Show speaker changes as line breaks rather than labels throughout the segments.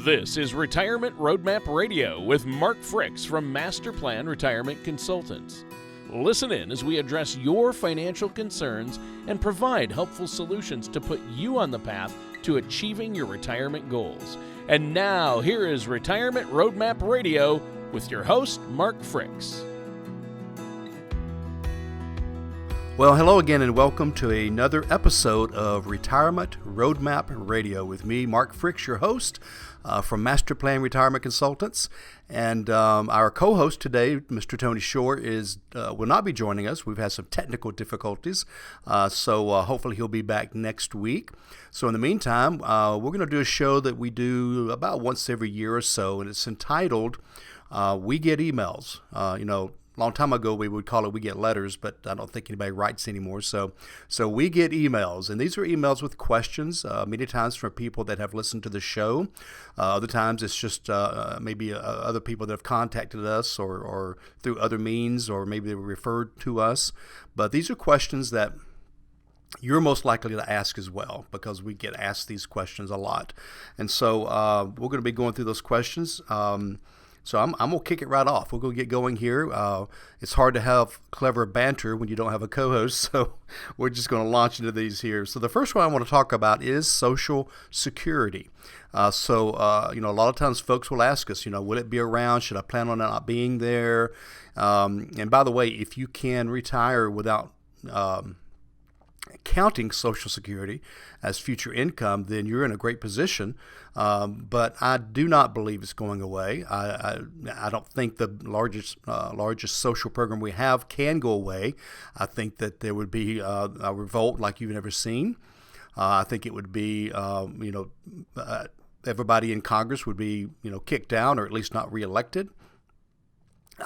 This is Retirement Roadmap Radio with Mark Fricks from Master Plan Retirement Consultants. Listen in as we address your financial concerns and provide helpful solutions to put you on the path to achieving your retirement goals. And now, here is Retirement Roadmap Radio with your host, Mark Fricks.
Well, hello again and welcome to another episode of Retirement Roadmap Radio with me, Mark Fricks, your host from Master Plan Retirement Consultants. And our co-host today, Mr. Tony Shore, will not be joining us. We've had some technical difficulties, so hopefully he'll be back next week. So in the meantime, we're going to do a show that we do about once every year or so, and it's entitled We Get Emails. A long time ago, we would call it We Get Letters, but I don't think anybody writes anymore. So we get emails, and these are emails with questions, many times from people that have listened to the show. Other times it's just maybe other people that have contacted us or through other means, or maybe they were referred to us. But these are questions that you're most likely to ask as well, because we get asked these questions a lot. And so we're going to be going through those questions. So I'm going to kick it right off. We're going to get going here. It's hard to have clever banter when you don't have a co-host, so we're just going to launch into these here. So the first one I want to talk about is Social Security. A lot of times folks will ask us, will it be around? Should I plan on it not being there? And by the way, if you can retire without counting Social Security as future income, then you're in a great position. But I do not believe it's going away. I don't think the largest social program we have can go away. I think that there would be a revolt like you've never seen. I think it would be, everybody in Congress would be, kicked down or at least not reelected.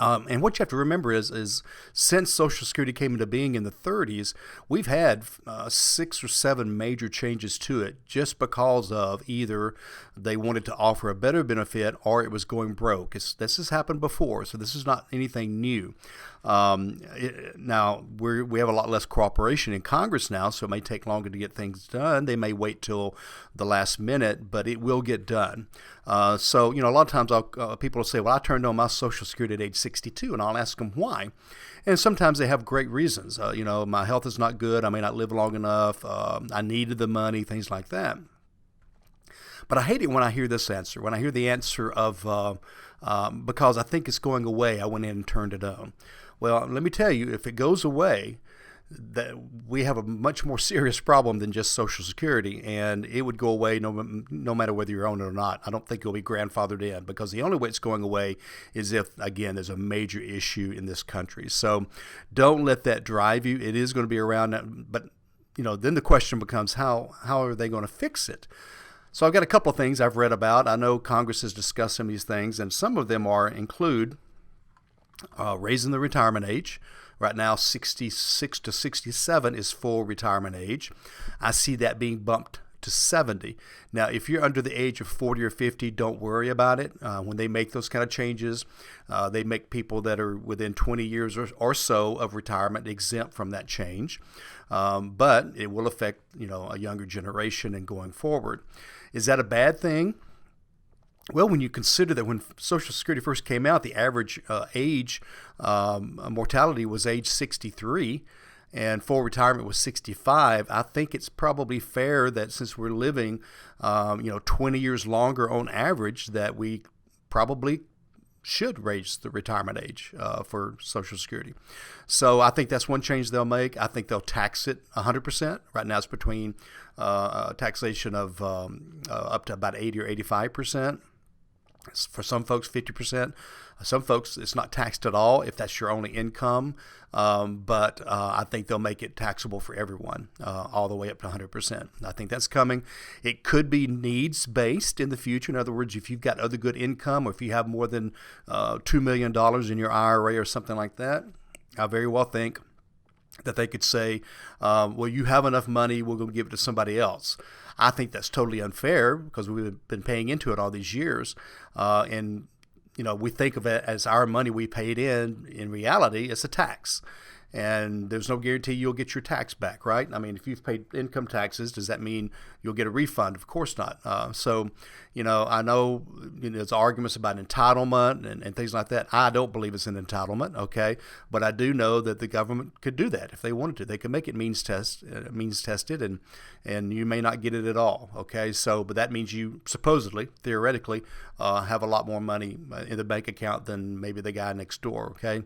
And what you have to remember is since Social Security came into being in the 30s, we've had 6 or 7 major changes to it just because of either they wanted to offer a better benefit or it was going broke. This has happened before, so this is not anything new. Now, we have a lot less cooperation in Congress now, so it may take longer to get things done. They may wait till the last minute, but it will get done. A lot of times people will say, well, I turned on my Social Security at age 62, and I'll ask them why. And sometimes they have great reasons. My health is not good. I may not live long enough. I needed the money, things like that. But I hate it when I hear this answer. When I hear the answer of, because I think it's going away, I went in and turned it on. Well, let me tell you, if it goes away, that we have a much more serious problem than just Social Security, and it would go away no matter whether you're on it or not. I don't think it'll be grandfathered in, because the only way it's going away is if, again, there's a major issue in this country. So don't let that drive you. It is going to be around, but then the question becomes how are they going to fix it? So I've got a couple of things I've read about. I know Congress has discussed some of these things, and some of them include raising the retirement age. Right now, 66 to 67 is full retirement age. I see that being bumped to 70. Now, if you're under the age of 40 or 50, don't worry about it. When they make those kind of changes, they make people that are within 20 years or so of retirement exempt from that change. But it will affect, a younger generation and going forward. Is that a bad thing? Well, when you consider that when Social Security first came out, the average age mortality was age 63 and full retirement was 65, I think it's probably fair that since we're living, 20 years longer on average, that we probably should raise the retirement age for Social Security. So I think that's one change they'll make. I think they'll tax it 100%. Right now it's between taxation of up to about 80 or 85%. For some folks, 50%. Some folks, it's not taxed at all if that's your only income. But I think they'll make it taxable for everyone, all the way up to 100%. I think that's coming. It could be needs-based in the future. In other words, if you've got other good income, or if you have more than $2 million in your IRA or something like that, I very well think that they could say, well, you have enough money, we're going to give it to somebody else. I think that's totally unfair, because we've been paying into it all these years. We think of it as our money we paid in. In reality, it's a tax. and there's no guarantee you'll get your tax back, right? I mean, if you've paid income taxes, does that mean you'll get a refund? Of course not. So, I know there's arguments about entitlement and things like that. I don't believe it's an entitlement, okay? But I do know that the government could do that if they wanted to. They could make it means tested, and you may not get it at all, okay? So, but that means you supposedly, theoretically, have a lot more money in the bank account than maybe the guy next door, okay?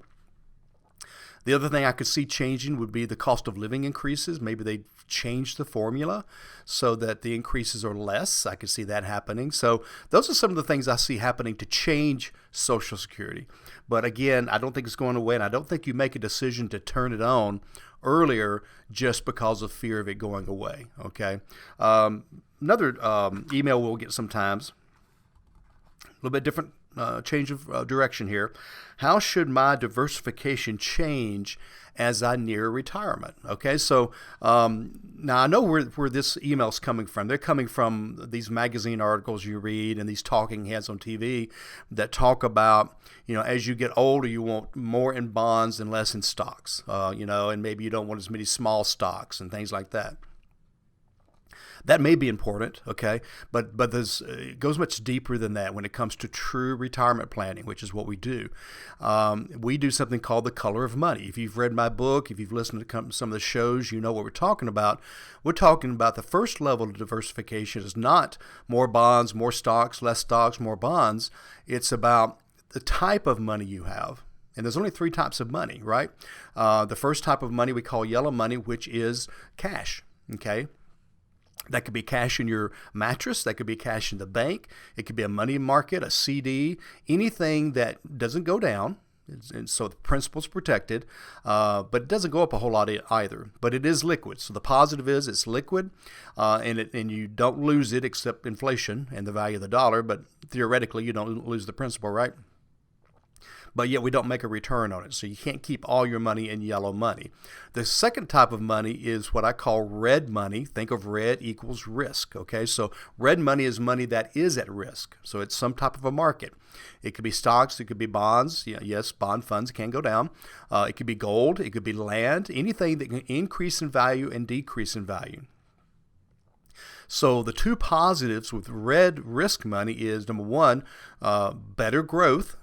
The other thing I could see changing would be the cost of living increases. Maybe they change the formula so that the increases are less. I could see that happening. So those are some of the things I see happening to change Social Security. But again, I don't think it's going away, and I don't think you make a decision to turn it on earlier just because of fear of it going away, okay? Another email we'll get sometimes, a little bit different change of direction here. How should my diversification change as I near retirement? Okay, so now I know where this email's coming from. They're coming from these magazine articles you read and these talking heads on TV that talk about, as you get older, you want more in bonds and less in stocks, and maybe you don't want as many small stocks and things like that. That may be important, okay, but it goes much deeper than that when it comes to true retirement planning, which is what we do. We do something called the color of money. If you've read my book, if you've listened to some of the shows, you know what we're talking about. We're talking about the first level of diversification is not more bonds, more stocks, less stocks, more bonds. It's about the type of money you have. And there's only 3 types of money, right? The first type of money we call yellow money, which is cash, okay? That could be cash in your mattress. That could be cash in the bank. It could be a money market, a CD, anything that doesn't go down. And so the principal's protected, but it doesn't go up a whole lot either. But it is liquid. So the positive is it's liquid, and you don't lose it except inflation and the value of the dollar. But theoretically, you don't lose the principal, right? But yet we don't make a return on it. So you can't keep all your money in yellow money. The second type of money is what I call red money. Think of red equals risk, okay? So red money is money that is at risk. So it's some type of a market. It could be stocks, it could be bonds. Yes, bond funds can go down. It could be gold, it could be land, anything that can increase in value and decrease in value. So the 2 positives with red risk money is, number 1, better growth.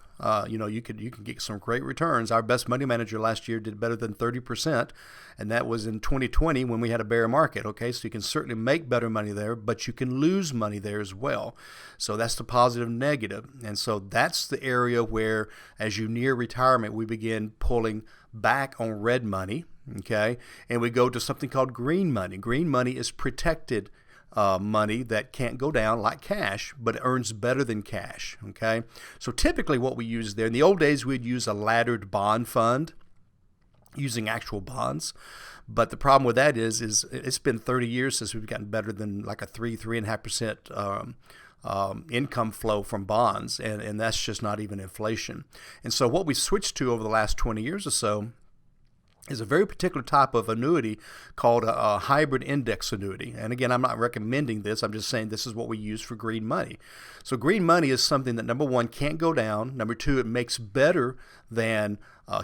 You can get some great returns. Our best money manager last year did better than 30%, and that was in 2020 when we had a bear market. Okay, so you can certainly make better money there, but you can lose money there as well. So that's the positive and negative. And so that's the area where, as you near retirement, we begin pulling back on red money. Okay, and we go to something called green money. Green money is protected money that can't go down like cash, but it earns better than cash, okay? So typically what we use there, in the old days we'd use a laddered bond fund using actual bonds, but the problem with that is it's been 30 years since we've gotten better than like a 3.5% income flow from bonds, and that's just not even inflation. And so what we switched to over the last 20 years or so is a very particular type of annuity called a hybrid index annuity. And again, I'm not recommending this. I'm just saying this is what we use for green money. So green money is something that, number 1, can't go down. Number 2, it makes better than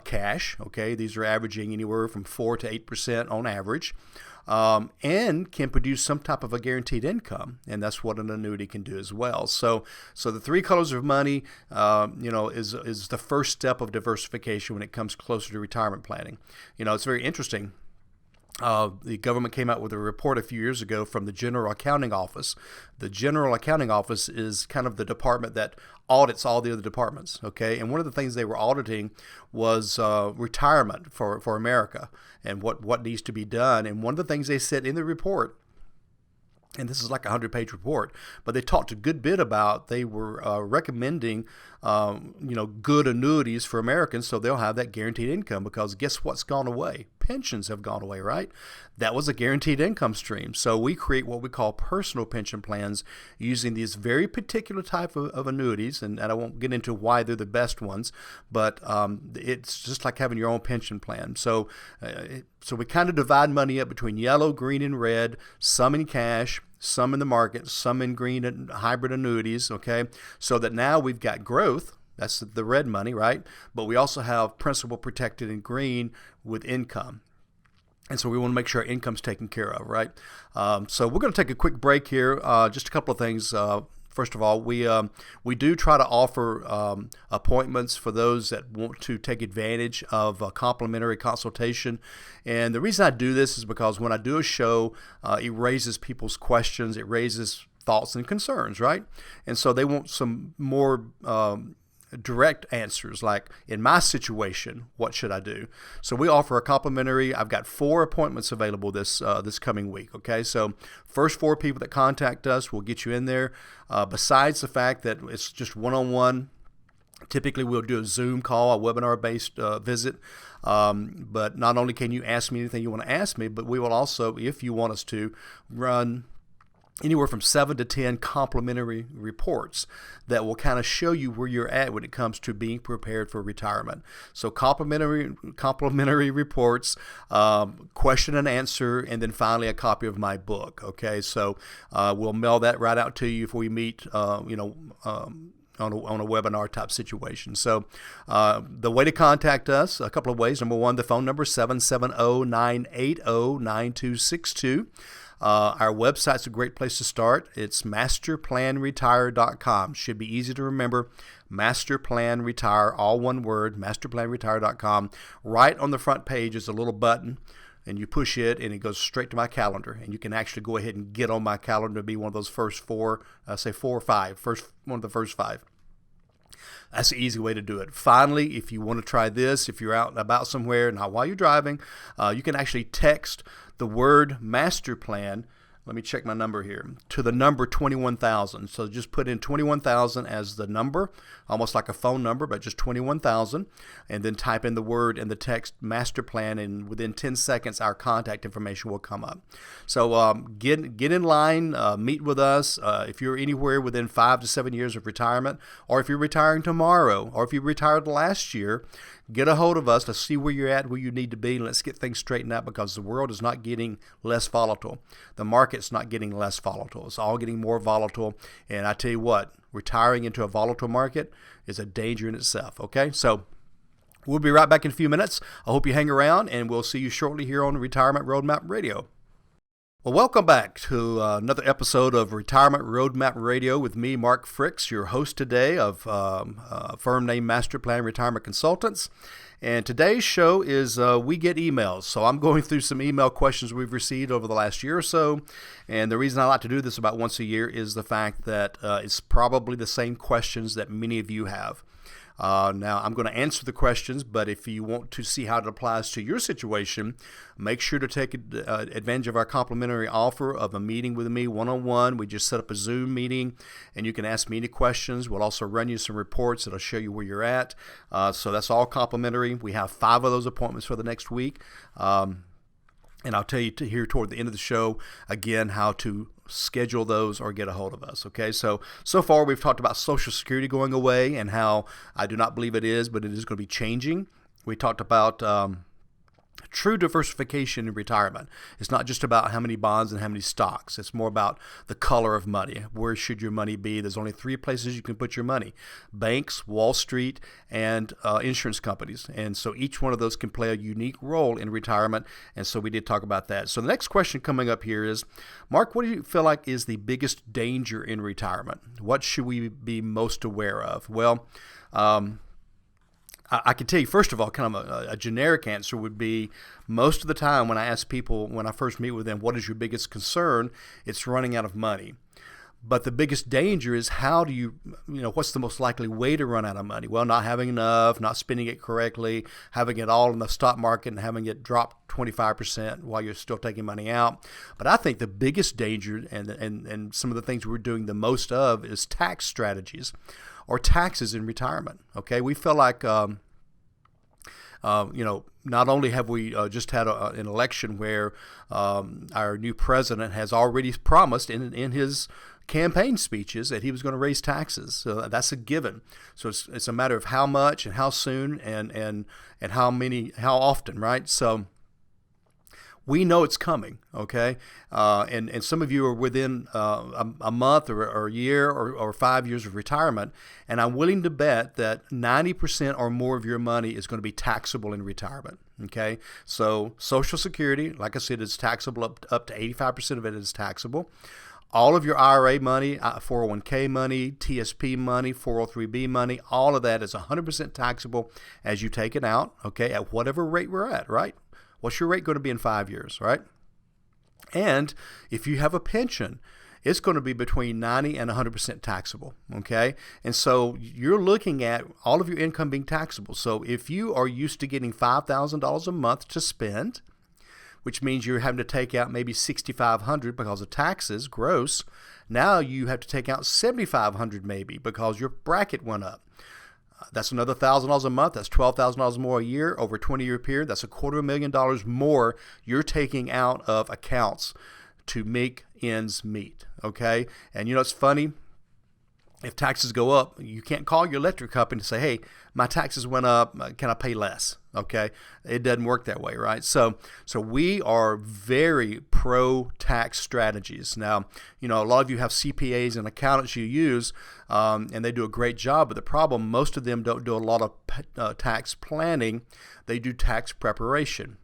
cash. Okay, these are averaging anywhere from 4 to 8% on average. And can produce some type of a guaranteed income, and that's what an annuity can do as well. So the 3 colors of money, is the first step of diversification when it comes closer to retirement planning. It's very interesting. The government came out with a report a few years ago from the General Accounting Office. The General Accounting Office is kind of the department that audits all the other departments, okay? And one of the things they were auditing was retirement for America and what needs to be done. And one of the things they said in the report, and this is like a 100-page report, but they talked a good bit about they were recommending, good annuities for Americans so they'll have that guaranteed income, because guess what's gone away? Pensions have gone away, right? That was a guaranteed income stream. So we create what we call personal pension plans using these very particular type of annuities, and I won't get into why they're the best ones, but it's just like having your own pension plan. So we kind of divide money up between yellow, green, and red, some in cash, some in the market, some in green and hybrid annuities, okay? So that now we've got growth, That's the red money, right? But we also have principal protected in green with income. And so we want to make sure our income's taken care of, right? So we're going to take a quick break here. Just a couple of things. First of all, we do try to offer appointments for those that want to take advantage of a complimentary consultation. And the reason I do this is because when I do a show, it raises people's questions. It raises thoughts and concerns, right? And so they want some more direct answers, like, in my situation, what should I do? So we offer a complimentary. I've got 4 appointments available this coming week. Okay, so first 4 people that contact us, we'll get you in there. Besides the fact that it's just one-on-one, typically we'll do a Zoom call, a webinar-based visit. But not only can you ask me anything you want to ask me, but we will also, if you want us to, run anywhere from 7 to 10 complimentary reports that will kind of show you where you're at when it comes to being prepared for retirement. So complimentary reports, question and answer, and then finally a copy of my book. Okay, so we'll mail that right out to you if we meet, on a webinar type situation. So the way to contact us, a couple of ways. Number one, the phone number 770-980-9262. Our website's a great place to start. It's masterplanretire.com. Should be easy to remember. Masterplanretire, all one word, masterplanretire.com. Right on the front page is a little button, and you push it, and it goes straight to my calendar. And you can actually go ahead and get on my calendar to be one of those first 4, say 4 or 5, one of the first 5. That's the easy way to do it. Finally, if you want to try this, if you're out and about somewhere, not while you're driving, you can actually text the word master plan. Let me check my number here, to the number 21,000. So just put in 21,000 as the number, almost like a phone number, but just 21,000, and then type in the word and the text master plan, and within 10 seconds our contact information will come up. So get in line, meet with us. If you're anywhere within 5 to 7 years of retirement, or if you're retiring tomorrow, or if you retired last year, get a hold of us. Let's see where you're at, where you need to be, and let's get things straightened out, because the world is not getting less volatile. The market's not getting less volatile. It's all getting more volatile. And I tell you what, retiring into a volatile market is a danger in itself. Okay, so we'll be right back in a few minutes. I hope you hang around, and we'll see you shortly here on Retirement Roadmap Radio. Well, welcome back to another episode of Retirement Roadmap Radio with me, Mark Fricks, your host today of a firm named Master Plan Retirement Consultants. And today's show is We Get Emails. So I'm going through some email questions we've received over the last year or so. And the reason I like to do this about once a year is the fact that it's probably the same questions that many of you have. Now, I'm going to answer the questions, but if you want to see how it applies to your situation, make sure to take advantage of our complimentary offer of a meeting with me one-on-one. We just set up a Zoom meeting, and you can ask me any questions. We'll also run you some reports that'll show you where you're at. So that's all complimentary. We have 5 of those appointments for the next week. And I'll tell you here toward the end of the show, again, how to schedule those or get a hold of us. Okay, so far we've talked about Social Security going away and how I do not believe it is, but it is going to be changing. We talked about true diversification in retirement. It's not just about how many bonds and how many stocks. It's more about the color of money. Where should your money be? There's only 3 places you can put your money: banks, Wall Street, and insurance companies. And so each one of those can play a unique role in retirement. And so we did talk about that. So the next question coming up here is, Mark, what do you feel like is the biggest danger in retirement? What should we be most aware of? Well, I can tell you, first of all, kind of a generic answer would be, most of the time when I ask people, when I first meet with them, what is your biggest concern? It's running out of money. But the biggest danger is, how do you what's the most likely way to run out of money? Well, not having enough, not spending it correctly, having it all in the stock market and having it drop 25% while you're still taking money out. But I think the biggest danger, and some of the things we're doing the most of, is tax strategies or taxes in retirement. Okay, we feel like not only have we just had an election where our new president has already promised in his campaign speeches that he was going to raise taxes. So that's a given. So it's a matter of how much and how soon and how often, right? So we know it's coming, okay? And some of you are within a month or a year or 5 years of retirement, and I'm willing to bet that 90% or more of your money is going to be taxable in retirement, okay? So Social Security, like I said, is taxable up to 85% of it is taxable. All of your IRA money, 401k money, TSP money, 403b money, all of that is 100% taxable as you take it out, okay, at whatever rate we're at, right? What's your rate going to be in 5 years, right? And if you have a pension, it's going to be between 90 and 100% taxable, okay? And so you're looking at all of your income being taxable. So if you are used to getting $5,000 a month to spend, which means you're having to take out maybe $6,500 because of taxes, gross, now you have to take out $7,500 maybe because your bracket went up. That's another $1,000 a month. That's $12,000 more a year over a 20-year period. That's $250,000 more you're taking out of accounts to make ends meet, okay? And you know, it's funny. If taxes go up, you can't call your electric company to say, hey, my taxes went up, can I pay less? Okay, it doesn't work that way, right? So we are very pro-tax strategies. Now, you know, a lot of you have CPAs and accountants you use, and they do a great job. But the problem, most of them don't do a lot of tax planning. They do tax preparation.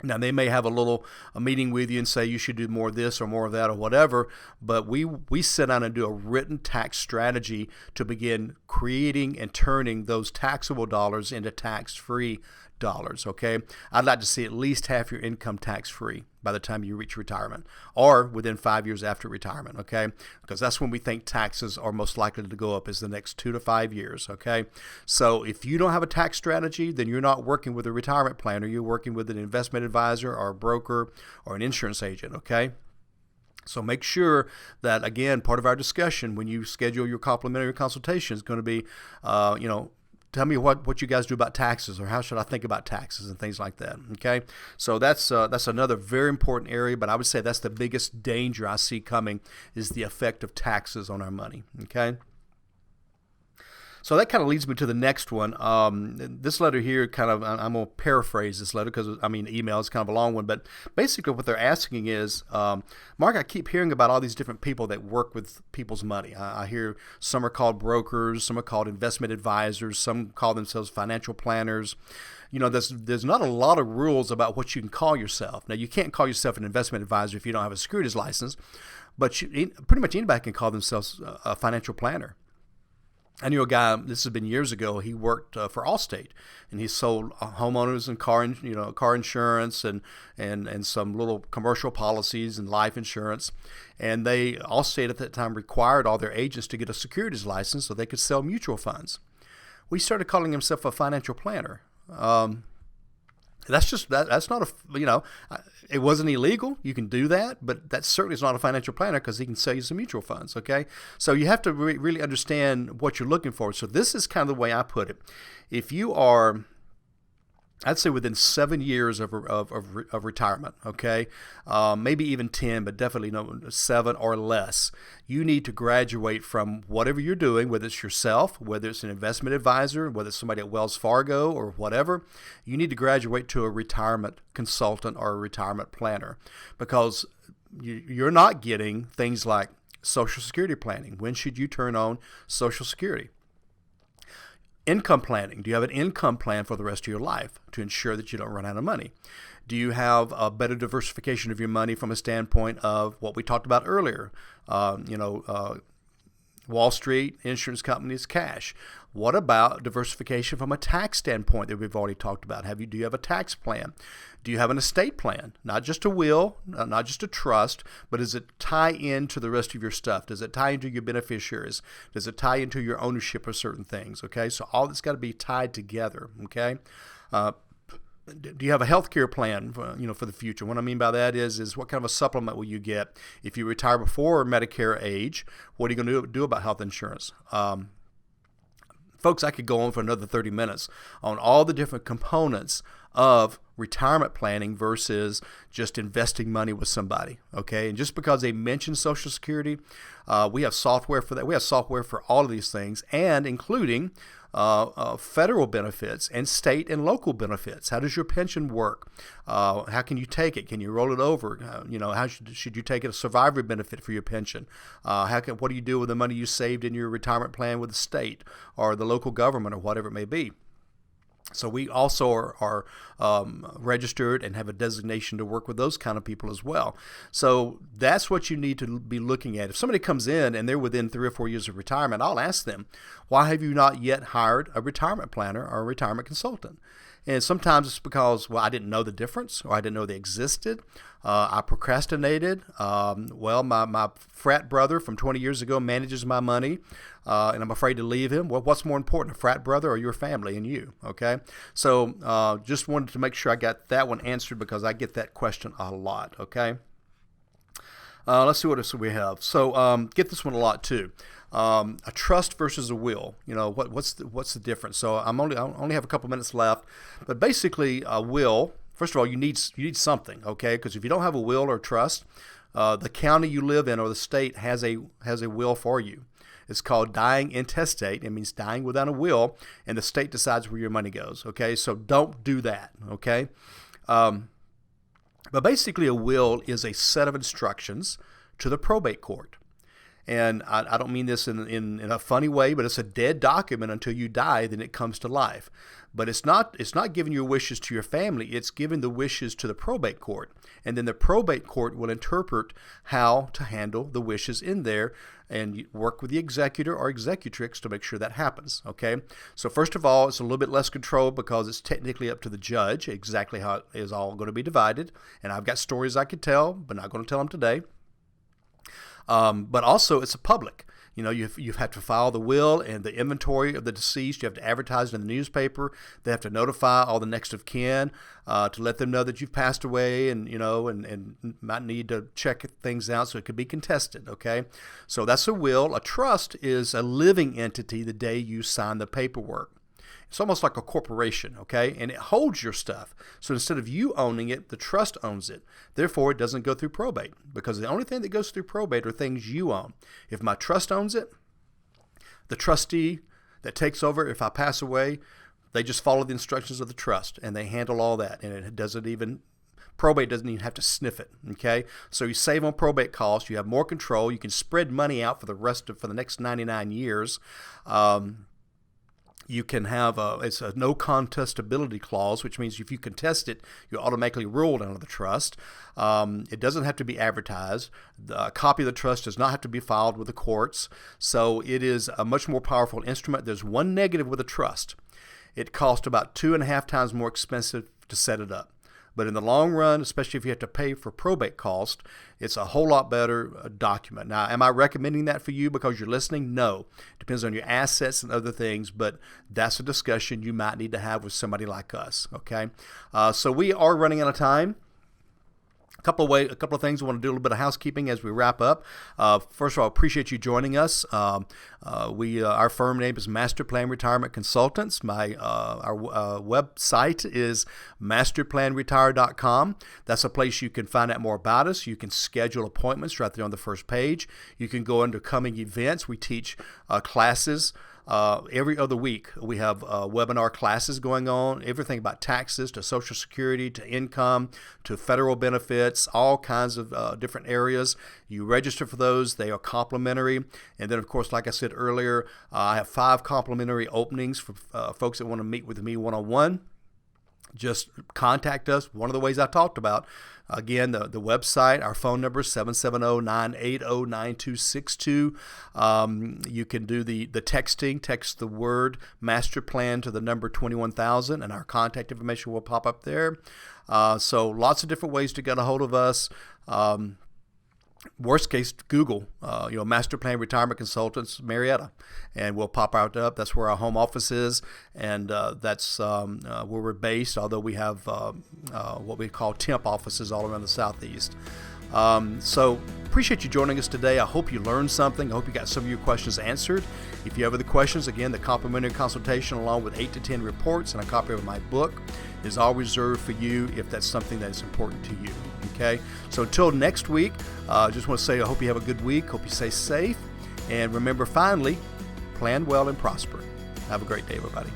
Now, they may have a meeting with you and say you should do more of this or more of that or whatever, but we sit down and do a written tax strategy to begin creating and turning those taxable dollars into tax-free dollars, okay? I'd like to see at least half your income tax-free by the time you reach retirement or within 5 years after retirement, okay? Because that's when we think taxes are most likely to go up is the next 2 to 5 years, okay? So if you don't have a tax strategy, then you're not working with a retirement planner. You're working with an investment advisor or a broker or an insurance agent, okay? So make sure that, again, part of our discussion when you schedule your complimentary consultation is going to be, tell me what you guys do about taxes, or how should I think about taxes and things like that, okay? So that's another very important area, but I would say that's the biggest danger I see coming is the effect of taxes on our money, okay? So that kind of leads me to the next one. This letter here I'm going to paraphrase this letter because, email is kind of a long one. But basically what they're asking is, Mark, I keep hearing about all these different people that work with people's money. I hear some are called brokers, some are called investment advisors, some call themselves financial planners. You know, there's not a lot of rules about what you can call yourself. Now, you can't call yourself an investment advisor if you don't have a securities license, but pretty much anybody can call themselves a financial planner. I knew a guy, this has been years ago, he worked for Allstate, and he sold homeowners and car insurance and some little commercial policies and life insurance. And Allstate at that time required all their agents to get a securities license so they could sell mutual funds. We started calling himself a financial planner. That's not it wasn't illegal. You can do that, but that certainly is not a financial planner because he can sell you some mutual funds, okay? So you have to really understand what you're looking for. So this is kind of the way I put it. If you are, I'd say within 7 years of retirement, okay? Maybe even 10, but definitely 7 or less. You need to graduate from whatever you're doing, whether it's yourself, whether it's an investment advisor, whether it's somebody at Wells Fargo or whatever. You need to graduate to a retirement consultant or a retirement planner because you're not getting things like Social Security planning. When should you turn on Social Security? Income planning. Do you have an income plan for the rest of your life to ensure that you don't run out of money? Do you have a better diversification of your money from a standpoint of what we talked about earlier? Wall Street, insurance companies, cash. What about diversification from a tax standpoint that we've already talked about? Do you have a tax plan? Do you have an estate plan? Not just a will, not just a trust, but does it tie into the rest of your stuff? Does it tie into your beneficiaries? Does it tie into your ownership of certain things? Okay, so all that's got to be tied together. Okay. Do you have a health care plan for the future? What I mean by that is what kind of a supplement will you get if you retire before Medicare age? What are you going to do about health insurance? Folks, I could go on for another 30 minutes on all the different components of retirement planning versus just investing money with somebody, okay? And just because they mention Social Security, we have software for that. We have software for all of these things, and including federal benefits and state and local benefits. How does your pension work? How can you take it? Can you roll it over? How should you take it a survivor benefit for your pension? What do you do with the money you saved in your retirement plan with the state or the local government or whatever it may be? So we also are registered and have a designation to work with those kind of people as well. So that's what you need to be looking at. If somebody comes in and they're within 3 or 4 years of retirement, I'll ask them, why have you not yet hired a retirement planner or a retirement consultant? And sometimes it's because, well, I didn't know the difference, or I didn't know they existed. I procrastinated. My frat brother from 20 years ago manages my money, and I'm afraid to leave him. Well, what's more important, a frat brother or your family and you? Okay, so just wanted to make sure I got that one answered because I get that question a lot. Okay. Let's see what else we have. So get this one a lot too. A trust versus a will. What's the difference? So I only have a couple minutes left, but basically a will. First of all, you need something, okay? Because if you don't have a will or trust, the county you live in or the state has a will for you. It's called dying intestate. It means dying without a will, and the state decides where your money goes. Okay, so don't do that. Okay. But basically, a will is a set of instructions to the probate court. And I don't mean this in a funny way, but it's a dead document until you die, then it comes to life. But it's not giving your wishes to your family, it's giving the wishes to the probate court. And then the probate court will interpret how to handle the wishes in there and work with the executor or executrix to make sure that happens, okay? So first of all, it's a little bit less control because it's technically up to the judge exactly how it is all going to be divided. And I've got stories I could tell, but not going to tell them today. But also it's a public. You have to file the will and the inventory of the deceased. You have to advertise in the newspaper. They have to notify all the next of kin to let them know that you've passed away, and might need to check things out so it could be contested. Okay, so that's a will. A trust is a living entity the day you sign the paperwork. It's almost like a corporation, okay? And it holds your stuff. So instead of you owning it, the trust owns it. Therefore, it doesn't go through probate because the only thing that goes through probate are things you own. If my trust owns it, the trustee that takes over, if I pass away, they just follow the instructions of the trust and they handle all that. And probate doesn't even have to sniff it, okay? So you save on probate costs. You have more control. You can spread money out for the next 99 years. You can have it's a no contestability clause, which means if you contest it, you're automatically ruled out of the trust. It doesn't have to be advertised. A copy of the trust does not have to be filed with the courts. So it is a much more powerful instrument. There's one negative with a trust. It costs about 2.5 times more expensive to set it up. But in the long run, especially if you have to pay for probate cost, it's a whole lot better document. Now, am I recommending that for you because you're listening? No. Depends on your assets and other things, but that's a discussion you might need to have with somebody like us, okay? So we are running out of time. A couple of things. I want to do a little bit of housekeeping as we wrap up. First of all, I appreciate you joining us. Our firm name is Master Plan Retirement Consultants. Our website is masterplanretire.com. That's a place you can find out more about us. You can schedule appointments right there on the first page. You can go into coming events. We teach classes. Every other week, we have webinar classes going on, everything about taxes to Social Security to income to federal benefits, all kinds of different areas. You register for those. They are complimentary. And then, of course, like I said earlier, I have 5 complimentary openings for folks that want to meet with me one-on-one. Just contact us. One of the ways I talked about, again, the website, our phone number is 770-980-9262. You can do the texting, text the word master plan to the number 21,000, and our contact information will pop up there. So lots of different ways to get a hold of us. Worst case, Google, Master Plan Retirement Consultants, Marietta, and we'll pop out up. That's where our home office is, and that's where we're based, although we have what we call temp offices all around the Southeast. So appreciate you joining us today. I hope you learned something. I hope you got some of your questions answered. If you have other questions, again, the complimentary consultation along with 8 to 10 reports and a copy of my book is all reserved for you if that's something that is important to you. Okay, so until next week, I just want to say I hope you have a good week. Hope you stay safe. And remember, finally, plan well and prosper. Have a great day, everybody.